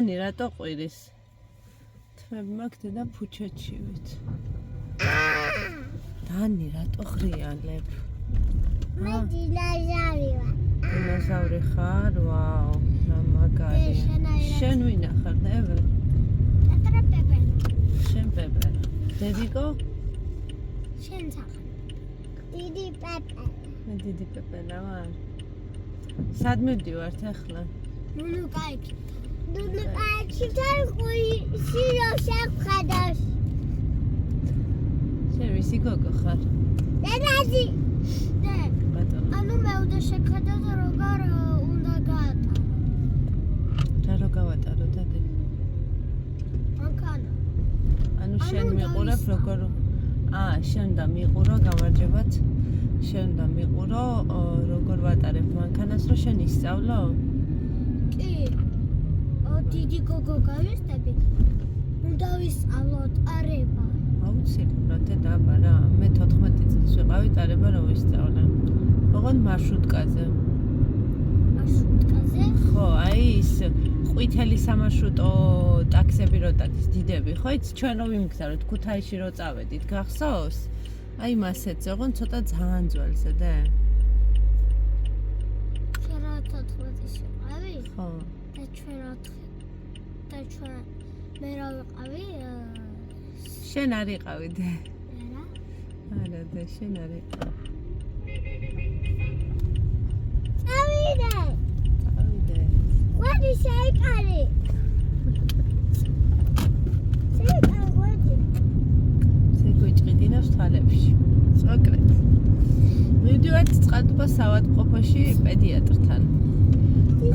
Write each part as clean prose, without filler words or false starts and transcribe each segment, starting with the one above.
დანი რატო ყვირის? თმები მაქვს დედა ფუჩეთშივით. დანი რატო ხრიალებ? მე დინოზავრი ვარ. დინოზავრი ხარ? ვაუ, რა მაგარია. შენ ვინახარ, ნევე? ტატრა პეპე. შენ პეპე. დედიკო? შენ სახე. დიდი პეპე. მე დიდი პეპენა ვარ. სად მივდივართ ახლა? ნუნუ კაიქი. ნუნუ კაიქი თარხუი სირო შეხვედას. შენ ვისი გოგო ხარ? დედაზი. დე. ბატონო. ანუ მე უნდა შეხედა და როგორ უნდა გაატარო. რა რო გავატარო დადე? მანქანა. ანუ შენ მიყურებ როგორ შენ და მიყურო გამარჯობათ. შენ და მიყურო როგორ ვატარებ მანქანას რომ შენ ისწავლო? კი. დიდი გოგო გავისტებით. უნდა ვისწავლოთ არება. აუცილებლად დაბა რა. მე 14 წელს ვიყავი ტარება რომ ვისწავლე. ოღონდ მარშრუტკაზე. მარშრუტკაზე? ხო, აი ის ყვითელი სამარშრუტო ტაქსები რო ტაქსის დიდები, ხო იცი ჩვენ რომ ვიმგზავრეთ ქუთაისში რო წავედით, გახსოვს? აი მასეთზე, ოღონდ ცოტა ძალიან ძველზე და. შენ რა 14-ში ვიყავი? ხო. და ჩვენ 4 და ჩვენ მე რა ვიყავი? შენ არ იყავი და. რა? არა და შენ არ იყავი. წავიდე. წავიდე. ყვადი შეიკარი. შეიკარი ყვადი. შეგვიჭყიდინავს თვალებში. წოკრეთ. მივდივართ წყალტუბოს საავადმყოფოში პედიატრთან.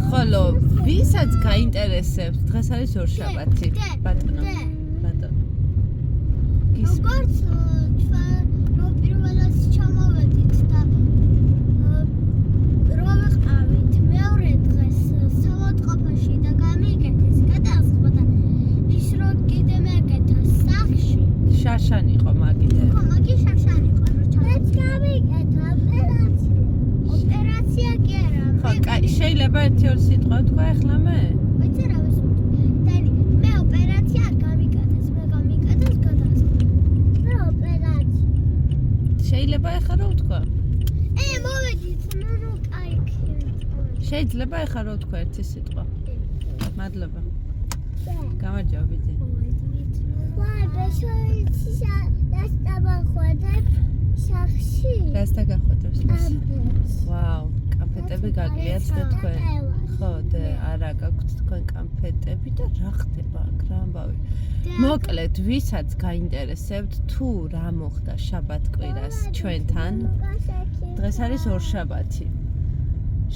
ხოლო ვისაც გაინტერესებს, დღეს არის ორშაბათი. ბატონო. ბატონო. როგორც ჩვენ პირველად ჩამოვედით და რო ვიყავით მეორე დღეს საავადმყოფოში და გამიგეთეს გადასხმა და ის რო კიდე მეკეთა სახში შაშან იყო მაგიდე. ხო, მაგი შაშანი იყო რო ჩავიკეთა. გამიგეთა ოპერაცია კი არა. ხო, კაი, შეიძლება 1-2 სიტყვა თქვა ახლა მე? ვიცი რა ვისურვებ. დანი, მე ოპერაცია არ გამიკეთეს, მე გამიკეთეს გადასხმა. რა ოპერაცია? შეიძლება ახლა რა ვთქვა? მოვედით, ნუ კაიქი. შეიძლება ახლა რა ვთქვა ერთი სიტყვა? მადლობა. გამარჯობა ბიძი. ვაი, ბეშოიცი დასტაბახვედებ სახში. რას დაგახვედებს? კამფეტს. ვაუ, კამფეტები გაგიათ და თქვენ. ხო, და არა, გაქვთ თქვენ კამფეტები და რა ხდება აქ რა ამბავი. მოკლედ, ვისაც გაინტერესებთ თუ რა მოხდა შაბათ-კვირას ჩვენთან, დღეს არის ორშაბათი.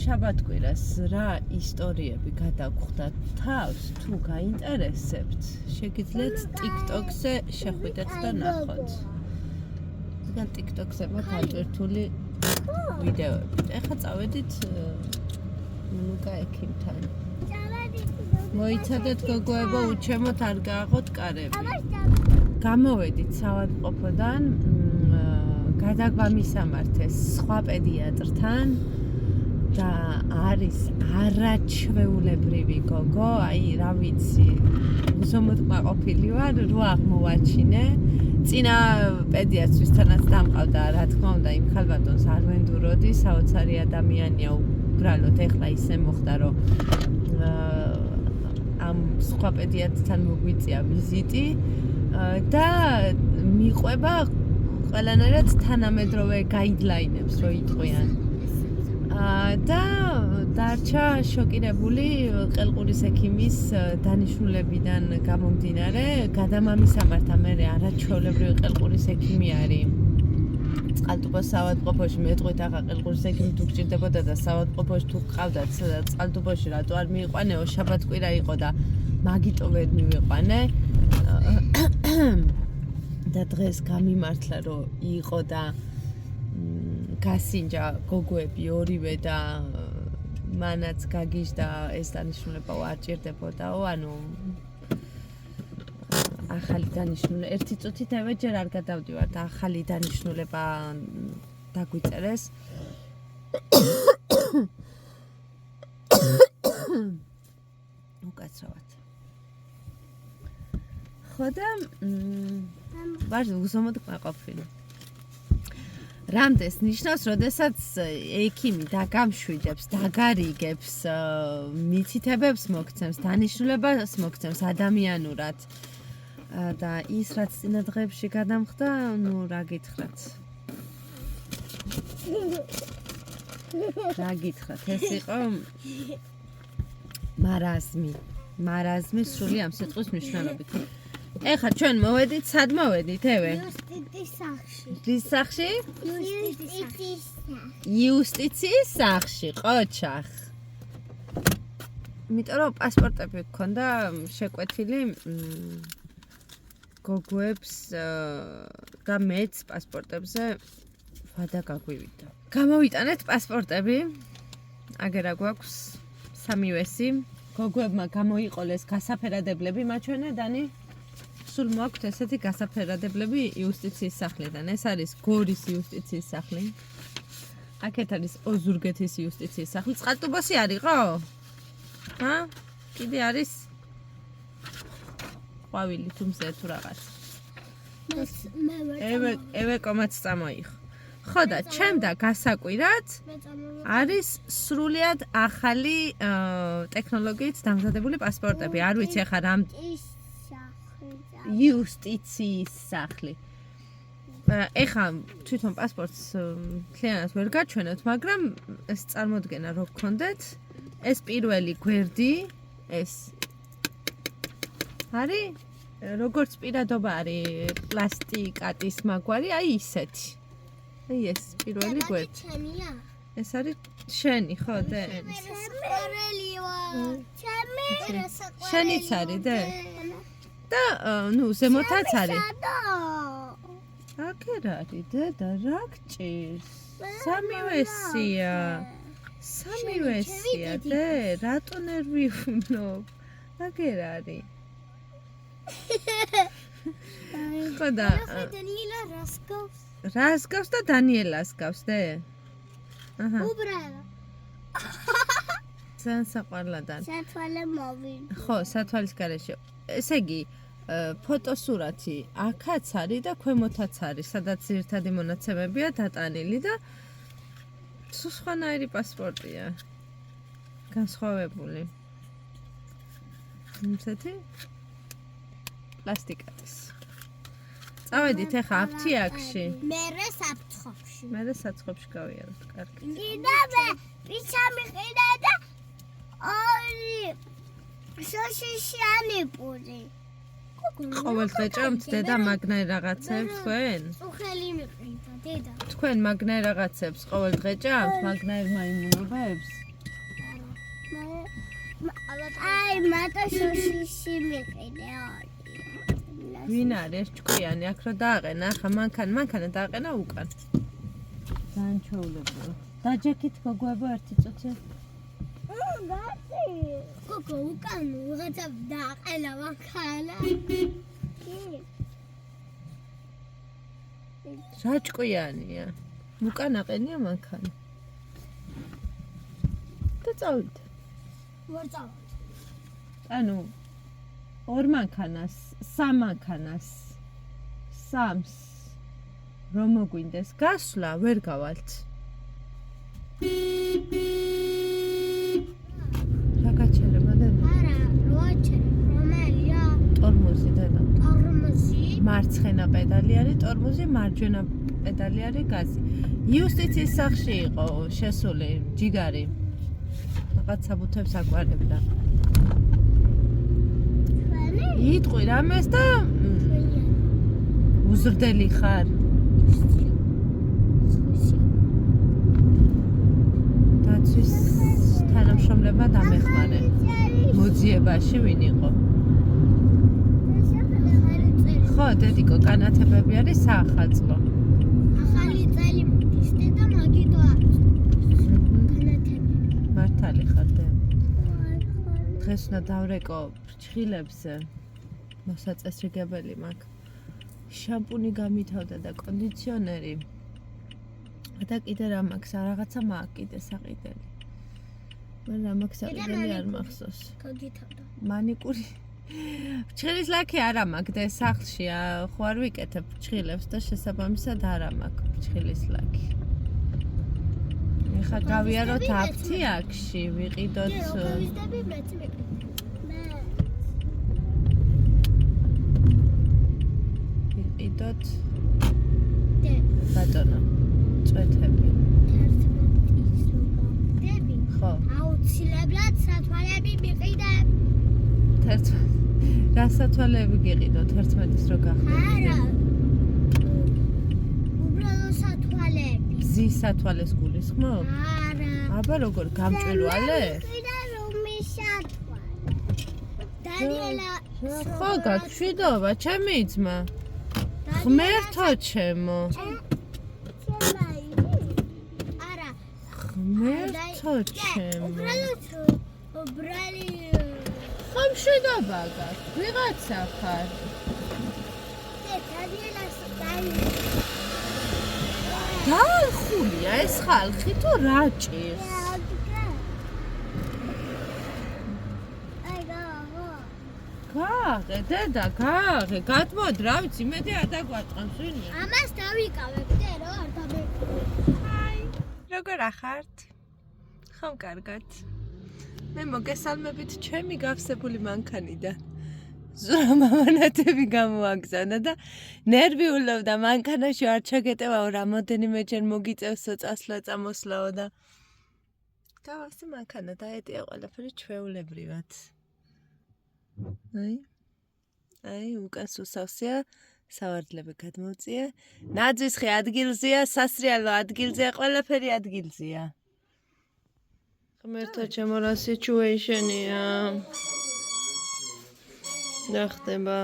შაბათ-კვირას რა ისტორიები გადაგხვდათ თავს, თუ გაინტერესებთ, შეგიძლიათ TikTok-ზე შეხვიდეთ და ნახოთ. თან TikTok-ზე მაქვს აჭირთული ვიდეოები. ეხლა წავედით ნუკა ექიმთან. მოიცადეთ გოგოებო, უჩემოთ არ გააღოთ კარები. გამოვედით საავადმყოფოდან, გადაგვამისამართეს სხვა პედიატრთან და არის არაჩვეულებრივი გოგო, აი რა ვიცი, უზომოდკმაყოფილი ვარ, რო აღმოვაჩინე. წინა პედიატრისთანაც დამყავდა, რა თქმა უნდა, იმ ხალბატონს არ ვენდუროდი, საოცარი ადამიანია უბრალოდ, ეხლა ისე მოხდა, რომ ამ სხვა პედიატრთან მოგვიწია ვიზიტი და მიყვება ყველანაირად თანამედროვე გაიდლაინებს რო იტყვიან. და დარჩა შოკირებული ყელყურის ექიმის დანიშნულებიდან გამომდინარე, გადამამისამართა მერე არაჩვეულებრივი ყელყურის ექიმი არის წყალტუბოს საავადმყოფოში. მეტყვით ახლა ყელყურის ექიმი თუ გჭირდებოდა და საავადმყოფოში თუ გყავდათ წყალტუბოში რატო არ მიიყვანეო, შაბათ-კვირა იყო და მაგიტო ვერ მივიყვანე. და დღეს გამიმართლა რომ იყო და გასინჯა გოგოები ორივე და მანაც გაგიჟდა ეს დანიშნულება არ ჭირდებოდაო, ანუ ახალი დანიშნულება ერთი წუთით ჯერ არ გადავდივართ, ახალი დანიშნულება დაგვიწერეს. უკაცრავად. ხო და ვარ უზომოდ ყოფილი. რამდენს ნიშნავს, როდესაც ექიმი დაგამშვიდებს, დაგარიგებს, მიცითებებს მოგცემს, დანიშნულებას მოგცემს ადამიანურად. და ის რაც წინა დღეებში გადამხდა, ნუ რა გითხრათ. რა გითხრათ, ეს იყო მარაზმი სრული ამ სიტყვის მნიშვნელობით. ეხლა ჩვენ მოვედით, სად მოვედით, ევე? იუსტიციის სახლში. რის სახლში? იუსტიციის იუსტიციის სახლში, ყოჩახ. იმიტომ რომ პასპორტები გქონდა შეკვეთილი გოგოებს და მეც პასპორტებზე ვადა გაგვივიდა. გამოვიტანეთ პასპორტები. აგერა გვაქვს სამივესი. გოგოებმა გამოიყოლეს გასაფერადებლები მაჩვენე დანი. სულ მოაქვთ ესეთი გასაფერადებლები იუსტიციის სახლიდან. ეს არის გორის იუსტიციის სახლი. აქეთ არის ოზურგეთის იუსტიციის სახლი. წყალტუბოსი არისო? ჰა? კიდე არის ყვავილი თუმცა თუ რაღაც. ევე კომაც წამოიხ. ხო და ჩემ და გასაკვირად არის სრულიად ახალი ტექნოლოგიით დამზადებული პასპორტები. არ ვიცი ახლა რამ იუსტიციის სახლი. ეხლა თვითონ პასპორტს მთლიანად ვერ გაჩვენებთ, მაგრამ ეს წარმოდგენა რო გქონდეთ, ეს პირველი გვერდი, ეს არის როგორც პირადობა არის პლასტიკატის მაგვარი, აი ისეთი. აი ეს პირველი გვერდი. ეს არის შენი, ხო და? შენიც არის და? და ნუ ზემოთაც არის. აქ არის და რა გჭირს? სამივესია. სამივესია და რატო ნერვი ვნობ? აგერ არის. ხო და დანიელა რას გავს და დანიელას გავს და? აჰა. უბრალო. ძალიან საყვარლადან. სათვალე მოვიდა. ხო, სათვალის გარეშე. ესე იგი, ფოტოსურათი აქაც არის და ქვემოთაც არის, სადაც ერთადი მონაცემებია დატანილი და სხვანაირი პასპორტია. განსხვავებული. ისეთი პლასტიკატის. წავედით ახლა აფთიაქში. მერე საფრთხოში. მერე საცხობში გავიაროთ, კარგი. კიდევ პიცა მიყიდა და ორი სოშიშიანი პური. ყოველ დღე ჭამთ დედა მაგნაირ რაღაცებს თქვენ? უხელი მიყიდა დედა. თქვენ მაგნაირ რაღაცებს ყოველ დღე ჭამთ მაგნაირ მაიმუნებებს? აი მარტო სოშიში მიყიდა. ვინ არის ჭკვიანი აქ რო დააყენა ახლა მანქანა დააყენა უკან. ძალიან ჩაულებია. დაჯექით გოგოებო ერთი წუთი. გაცი. გოგო უკან ვიღაცა დააყენა მანქანა. რა ჭკვიანია? უკან აყენია მანქანა. და წავიდე. ვერ წავიდე. ანუ ორ მანქანას, სამ მანქანას, სამს რომ მოგვინდეს გასვლა, ვერ გავალთ. რა გაჩერება და? არა, როაჩერე, რომელია? ტორმოზი დედა. ტორმოზი? მარცხენა პედალი არის ტორმოზი, მარჯვენა პედალი არის გაზი. იუსტიციის სახლში იყო შესული ჯიგარი. რაღაც საბუთებს აგვარებდა. იტყვი რამეს და უზრდელი ხარ. დაცვის თანამშრომლებმა დამეხმარე. მოძიებაში ვინ იყო? ხო, დედიკო, განათებები არის საახალწლო. ახალი წელი მოდის და მაგიტო არის. განათებები. მართალი ხარ და? დღეს უნდა დავრეკო ფრჩხილებზე. მოსაწესრიგებელი მაქვს. შამპუნი გამითავდა და კონდიციონერი. და კიდე რა მაქვს, რაღაცა მაქვს კიდე საყიდელი. მაგრამ რა მაქვს საყიდელი არ მახსოვს. გაგითავდა. მანიკური ფრჩხილის ლაქი არა მაქვს და სახლში ხო არ ვიკეთებ ფრჩხილებს და შესაბამისად არა მაქვს ფრჩხილის ლაქი. ეხლა გავიაროთ აფთიაქში, ვიყიდოთ ვიზდები მეც მე. ვიყიდოთ დე. ბატონო, წვეთები. 11-ის როგორ ხო. აუცილებლად სათვალები მიყიდებ. 11. რა სათვალეები გიყიდოთ 11-ის რო გახდეთ? არა. უბრალოდ სათვალები. გზის სათვალეს გულისხმობ? არა. აბა როგორ გამჭვირვალე? მიყიდა რომი სათვალე. დანიელა ხო, გაგვშვიდობა, ჩემი ძმა. ღმერთო ჩემო. არა. ღმერთო ჩემო. უბრალი ხო მშვიდობა გაქვს, ვიღაცა ხარ. დაალხულია ეს ხალხი თუ რა ჭირს? გააღე, დედა, გააღე, გადმოდ, რა ვიცი, მეტი არ დაგვატყამს ვინმე. ამას დავიკავებ დე რა არ დამეკავებ. ჰაი, როგორ ახართ? ხომ კარგად. მე მოგესალმებით ჩემი გავსებული მანქანიდან. ზურა მამანათები გამოაგზავნა და ნერვიულობდა მანქანაში არ ჩაგეტევაო რამოდენიმეჯერ მოგიწევსო წასვლა წამოსვლაო და გავასე მანქანა დაეტია ყველაფერი ჩვეულებრივად. აი, უკან სუსავსია, სავარდლები გადმოვწია. ნაძვისხი ადგილზეა, სასრიალო ადგილზეა, ყველაფერი ადგილზეა. ღმერთო ჩემო რა სიტუეიშენია. ნახდება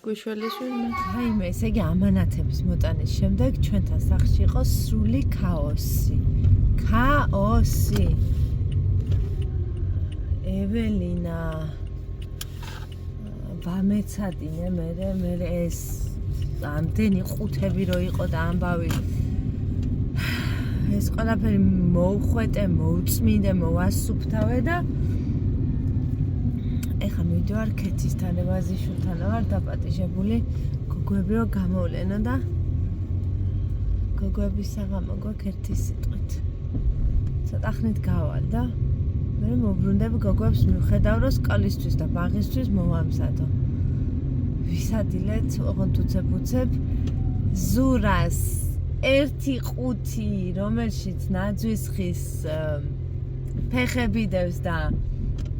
გვიშველის ვინმე. რაიმე, ესე იგი ამანათების მოტანის შემდეგ ჩვენთან სახლში იყო სრული ქაოსი. ქაოსი. ეველინა ვამეცადინე მე ეს ამდენი ყუთები რო იყო და ამბავი ეს ყველაფერი მოვხვეტე, მოვწმინდე, მოვასუფთავე და ეხა მივიდივარ ქეთისთან, ევაზიშვილთან ვარ დაპატიჟებული გოგოები რო გამოვლენო და გოგოების საღამო გვაქვს ერთი სიტყვით. ცოტა ხნით გავალ და მე მოვბრუნდები გოგოებს მივხედავ რომ სკოლისთვის და ბაღისთვის მოვამზადო. ვისადილეთ, ოღონდ უცებ ზურას ერთი ყუთი, რომელშიც ნაძვისხის ფეხები დევს და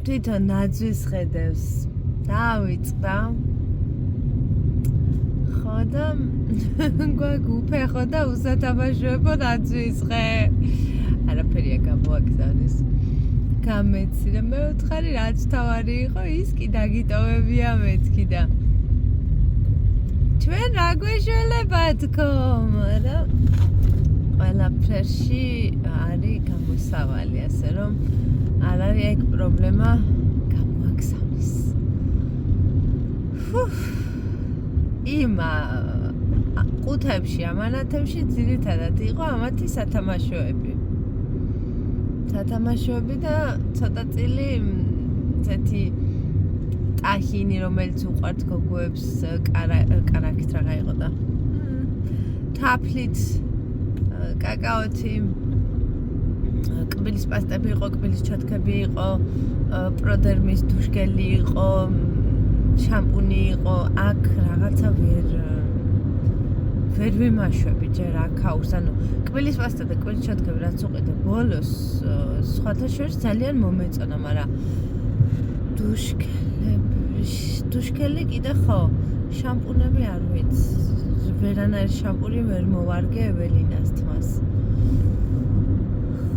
თვითონ ნაძვისხედევს დავიწყდა. ხო და გვაგუფეხო და უსათამაშოებო ნაძვისხე. არაფერია გამოაგზავნეს. გამეცი და მე ვთხარი რაც თავარი იყო ის კი დაგიტოვებია მეთქი და ჩვენ რა გვეშველება თქო, მაგრამ ყველაფერში არის გამოსავალი, ასე რომ არ არის ეგ პრობლემა გამოაგზავნის. იმ ყუთებში, ამანათებში ძირითადად იყო ამათი სათამაშოები. სათამაშოები და ცოტა წილი ესეთი ტაჰინი, რომელიც უყვართ გოგოებს, კარაქით რაღა იყო და თაფლით, კაკაოთი, კბილის პასტები იყო, კბილის ჩოთკები იყო, პროდერმის დუშგელი იყო, შამპუნი იყო, აქ რაღაცა ვერ ვიმაშვები ჯერ აქაურს, ანუ კბილის პასტა და კბილის ჩოთკები რაც უყიდე ბოლოს სხვათა შორის ძალიან მომეწონა, მაგრამ დუშგელი კიდე ხო, შამპუნები არ ვიცი. ვერანაირი შამპუნი ვერ მოვარგე ეველინას თმას.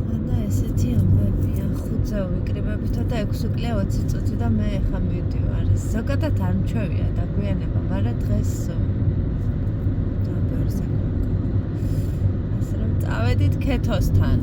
ხო და ესეთი ამბებია, 5 წელი ვიკრიბებითო და 6 წელი 20 წუთი და მე ხა მივდივარ. ზოგადად არ მჩვევია დაგვიანება, მაგრამ დღეს ასე რომ წავედით ქეთოსთან.